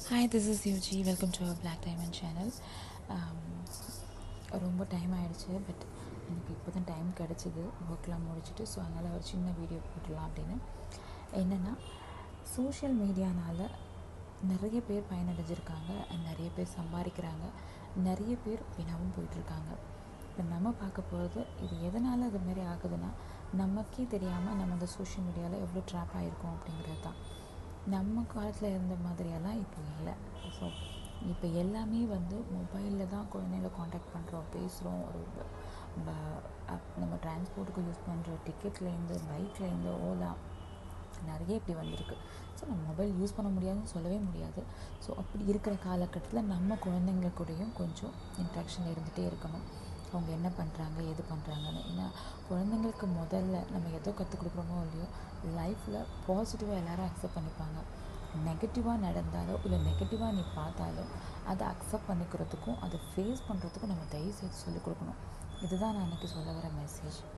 Hi, this is Yuji. Welcome to our Black Diamond channel. ரொம்ப time ஆகிடுச்சு, but எனக்கு இப்போ தான் டைம் கிடச்சிது ஒர்க்லாம் முடிச்சுட்டு. ஸோ அதனால் ஒரு சின்ன வீடியோ போட்டுடலாம் அப்படின்னு. என்னென்னா, சோஷியல் மீடியானால் நிறைய பேர் பயனடைஞ்சிருக்காங்க, நிறைய பேர் சம்பாதிக்கிறாங்க, நிறைய பேர் வினாவும் போயிட்டுருக்காங்க. இப்போ நம்ம பார்க்க போகிறது இது எதனால் அதுமாரி ஆகுதுன்னா, நமக்கே தெரியாமல் நம்ம இந்த சோஷியல் மீடியாவில் எவ்வளோ ட்ராப் ஆகிருக்கோம் அப்படிங்கிறது தான். நம்ம காலத்தில் இருந்த மாதிரியெல்லாம் இப்போ இல்லை. ஸோ இப்போ எல்லாமே மொபைலில் தான் குழந்தைங்கள காண்டாக்ட் பண்ணுறோம், பேசுகிறோம். ஒரு நம்ம டிரான்ஸ்போர்ட்டுக்கு யூஸ் பண்ணுற டிக்கெட்லேருந்து, பைக்லேருந்து, ஓலா நிறைய இப்படி வந்திருக்கு. ஸோ நம்ம மொபைல் யூஸ் பண்ண முடியாதுன்னு சொல்லவே முடியாது. ஸோ அப்படி இருக்கிற காலகட்டத்தில் நம்ம குழந்தைங்க கூடயும் கொஞ்சம் இன்ட்ராக்ஷன் இருந்துகிட்டே இருக்கணும். அவங்க என்ன பண்ணுறாங்க, எது பண்ணுறாங்கன்னு. ஏன்னா குழந்தைங்களுக்கு முதல்ல நம்ம எதோ கற்றுக் கொடுக்குறோமோ இல்லையோ, லைஃப்பில் பாசிட்டிவாக எல்லோரும் அக்செப்ட் பண்ணிப்பாங்க. நெகட்டிவாக நடந்தாலோ இல்லை நெகட்டிவாக நீ பார்த்தாலும் அதை அக்செப்ட் பண்ணிக்கிறதுக்கும் அதை ஃபேஸ் பண்ணுறதுக்கும் நம்ம தயவு செய்து சொல்லிக் கொடுக்கணும். இதுதான் நான் இன்றைக்கி சொல்ல வர மெசேஜ்.